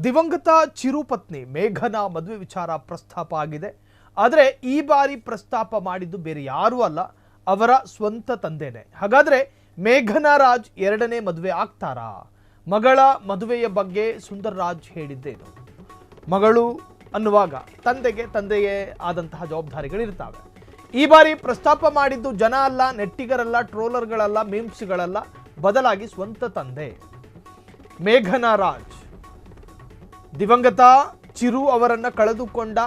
ದಿವಂಗತ ಚಿರು ಪತ್ನಿ ಮೇಘನಾ ಮದುವೆ ವಿಚಾರ ಪ್ರಸ್ತಾಪ ಆಗಿದೆ. ಆದರೆ ಈ ಬಾರಿ ಪ್ರಸ್ತಾಪ ಮಾಡಿದ್ದು ಬೇರೆ ಯಾರೂ ಅಲ್ಲ, ಅವರ ಸ್ವಂತ ತಂದೆನೇ. ಹಾಗಾದ್ರೆ ಮೇಘನಾ ರಾಜ್ ಎರಡನೇ ಮದುವೆ ಆಗ್ತಾರಾ? ಮಗಳ ಮದುವೆಯ ಬಗ್ಗೆ ಸುಂದರ್ ರಾಜ್ ಹೇಳಿದ್ದೇನು? ಮಗಳು ಅನ್ನುವಾಗ ತಂದೆಯೇ ಆದಂತಹ ಜವಾಬ್ದಾರಿಗಳಿರ್ತವೆ. ಈ ಬಾರಿ ಪ್ರಸ್ತಾಪ ಮಾಡಿದ್ದು ಜನ ಅಲ್ಲ, ನೆಟ್ಟಿಗರಲ್ಲ, ಟ್ರೋಲರ್ಗಳಲ್ಲ, ಮೀಮ್ಸ್ಗಳಲ್ಲ, ಬದಲಾಗಿ ಸ್ವಂತ ತಂದೆ ಮೇಘನಾ ರಾಜ್. ದಿವಂಗತ ಚಿರು ಅವರನ್ನು ಕಳೆದುಕೊಂಡ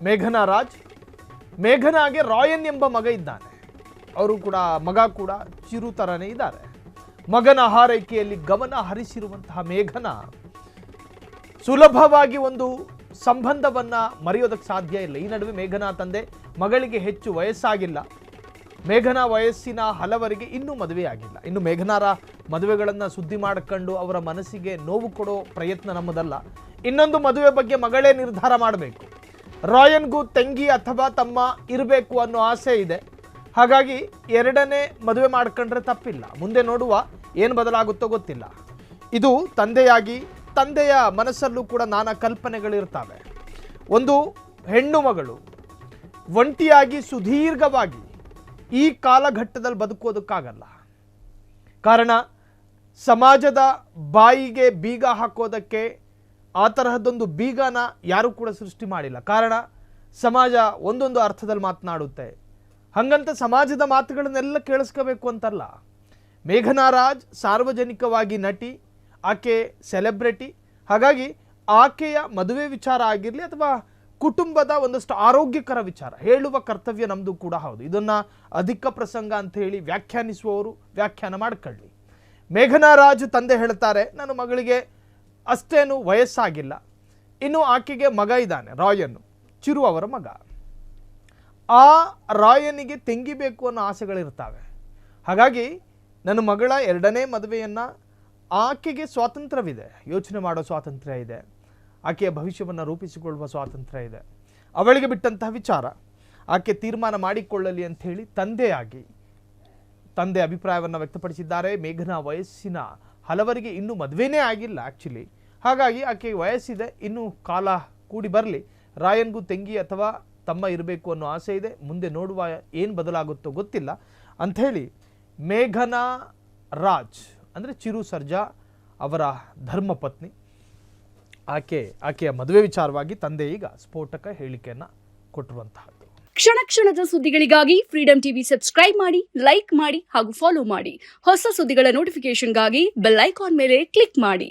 ಮೇಘನಾ ರಾಜ್, ಮೇಘನಾಗೆ ರಾಯನ್ ಎಂಬ ಮಗ ಇದ್ದಾನೆ. ಮಗ ಕೂಡ ಚಿರು ತರನೇ ಇದ್ದಾರೆ. ಮಗನ ಹಾರೈಕೆಯಲ್ಲಿ ಗಮನ ಹರಿಸಿರುವಂತಹ ಮೇಘನಾ ಸುಲಭವಾಗಿ ಒಂದು ಸಂಬಂಧವನ್ನ ಮರೆಯೋದಕ್ಕೆ ಸಾಧ್ಯ ಇಲ್ಲ. ಈ ನಡುವೆ ಮೇಘನಾ ತಂದೆ ಮಗಳಿಗೆ ಹೆಚ್ಚು ವಯಸ್ಸಾಗಿಲ್ಲ. ಮೇಘನಾ ವಯಸ್ಸಿನ ಹಲವರಿಗೆ ಇನ್ನೂ ಮದುವೆಯಾಗಿಲ್ಲ. ಇನ್ನು ಮೇಘನಾರ ಮದುವೆಗಳನ್ನು ಸುದ್ದಿ ಮಾಡಿಕೊಂಡು ಅವರ ಮನಸ್ಸಿಗೆ ನೋವು ಕೊಡೋ ಪ್ರಯತ್ನ ನಮ್ಮದಲ್ಲ. ಇನ್ನೊಂದು ಮದುವೆ ಬಗ್ಗೆ ಮಗಳೇ ನಿರ್ಧಾರ ಮಾಡಬೇಕು. ರಾಯನ್ಗೂ ತಂಗಿ ಅಥವಾ ತಮ್ಮ ಇರಬೇಕು ಅನ್ನೋ ಆಸೆ ಇದೆ. ಹಾಗಾಗಿ ಎರಡನೇ ಮದುವೆ ಮಾಡ್ಕೊಂಡ್ರೆ ತಪ್ಪಿಲ್ಲ. ಮುಂದೆ ನೋಡುವ, ಏನು ಬದಲಾಗುತ್ತೋ ಗೊತ್ತಿಲ್ಲ. ಇದು ತಂದೆಯಾಗಿ ತಂದೆಯ ಮನಸ್ಸಲ್ಲೂ ಕೂಡ ನಾನಾ ಕಲ್ಪನೆಗಳಿರ್ತವೆ. ಒಂದು ಹೆಣ್ಣು ಮಗಳು ಒಂಟಿಯಾಗಿ ಸುದೀರ್ಘವಾಗಿ ಈ ಕಾಲಘಟ್ಟದಲ್ಲಿ ಬದುಕೋದಕ್ಕಾಗಲ್ಲ. ಕಾರಣ ಸಮಾಜದ ಬಾಯಿಗೆ ಬೀಗ ಹಾಕೋದಕ್ಕೆ ಆ ತರಹದ್ದೊಂದು ಬೀಗನ ಯಾರೂ ಕೂಡ ಸೃಷ್ಟಿ ಮಾಡಿಲ್ಲ. ಕಾರಣ ಸಮಾಜ ಒಂದೊಂದು ಅರ್ಥದಲ್ಲಿ ಮಾತನಾಡುತ್ತೆ. ಹಾಗಂತ ಸಮಾಜದ ಮಾತುಗಳನ್ನೆಲ್ಲ ಕೇಳಿಸ್ಕೋಬೇಕು ಅಂತಲ್ಲ. ಮೇಘನಾ ರಾಜ್ ಸಾರ್ವಜನಿಕವಾಗಿ ನಟಿ, ಆಕೆ ಸೆಲೆಬ್ರಿಟಿ. ಹಾಗಾಗಿ ಆಕೆಯ ಮದುವೆ ವಿಚಾರ ಆಗಿರಲಿ ಅಥವಾ ಕುಟುಂಬದ ಒಂದಷ್ಟು ಆರೋಗ್ಯಕರ ವಿಚಾರ ಹೇಳುವ ಕರ್ತವ್ಯ ನಮ್ಮದು ಕೂಡ ಹೌದು. ಇದನ್ನು ಅಧಿಕ ಪ್ರಸಂಗ ಅಂತ ಹೇಳಿ ವ್ಯಾಖ್ಯಾನಿಸುವವರು ವ್ಯಾಖ್ಯಾನ ಮಾಡ್ಕೊಳ್ಳಿ. ಮೇಘನಾ ರಾಜ್ ತಂದೆ ಹೇಳ್ತಾರೆ, ನನ್ನ ಮಗಳಿಗೆ ಅಷ್ಟೇನು ವಯಸ್ಸಾಗಿಲ್ಲ, ಇನ್ನು ಆಕೆಗೆ ಮಗ ಇದ್ದಾನೆ ರಾಯನ್, ಚಿರು ಅವರ ಮಗ. ಆ ರಾಯನಿಗೆ ತೆಂಗಿಬೇಕು ಅನ್ನೋ ಆಸೆಗಳಿರ್ತವೆ. ಹಾಗಾಗಿ ನನ್ನ ಮಗಳ ಎರಡನೇ ಮದುವೆಯನ್ನು ಆಕೆಗೆ ಸ್ವಾತಂತ್ರ್ಯವಿದೆ, ಯೋಚನೆ ಮಾಡೋ ಸ್ವಾತಂತ್ರ್ಯ ಇದೆ, ಆಕೆಯ ಭವಿಷ್ಯವನ್ನು ರೂಪಿಸಿಕೊಳ್ಳುವ ಸ್ವಾತಂತ್ರ್ಯ ಇದೆ. ಅವಳಿಗೆ ಬಿಟ್ಟಂತಹ ವಿಚಾರ, ಆಕೆ ತೀರ್ಮಾನ ಮಾಡಿಕೊಳ್ಳಲಿ ಅಂಥೇಳಿ ತಂದೆ ಅಭಿಪ್ರಾಯವನ್ನು ವ್ಯಕ್ತಪಡಿಸಿದ್ದಾರೆ. ಮೇಘನಾ ವಯಸ್ಸಿನ ಹಲವರಿಗೆ ಇನ್ನೂ ಮದುವೆನೇ ಆಗಿಲ್ಲ ಆ್ಯಕ್ಚುಲಿ. ಹಾಗಾಗಿ ಆಕೆಗೆ ವಯಸ್ಸಿದೆ, ಇನ್ನೂ ಕಾಲ ಕೂಡಿ ಬರಲಿ. ರಾಯನ್ಗೂ ತಂಗಿ ಅಥವಾ ತಮ್ಮ ಇರಬೇಕು ಅನ್ನೋ ಆಸೆ ಇದೆ. ಮುಂದೆ ನೋಡುವ, ಏನು ಬದಲಾಗುತ್ತೋ ಗೊತ್ತಿಲ್ಲ ಅಂಥೇಳಿ ಮೇಘನಾ ರಾಜ್ ಅಂದರೆ ಚಿರು ಸರ್ಜಾ ಅವರ ಧರ್ಮಪತ್ನಿ, ಆಕೆಯ ಮದುವೆ ವಿಚಾರವಾಗಿ ತಂದೆ ಈಗ ಸ್ಫೋಟಕ ಹೇಳಿಕೆಯನ್ನು ಕೊಟ್ಟಿರುವಂತಹದ್ದು. ಕ್ಷಣ ಕ್ಷಣದ ಸುದ್ದಿಗಳಿಗಾಗಿ ಫ್ರೀಡಂ ಟಿವಿ ಸಬ್ಸ್ಕ್ರೈಬ್ ಮಾಡಿ, ಲೈಕ್ ಮಾಡಿ ಹಾಗೂ ಫಾಲೋ ಮಾಡಿ. ಹೊಸ ಸುದ್ದಿಗಳ ನೋಟಿಫಿಕೇಶನ್ಗಾಗಿ ಬೆಲ್ ಐಕಾನ್ ಮೇಲೆ ಕ್ಲಿಕ್ ಮಾಡಿ.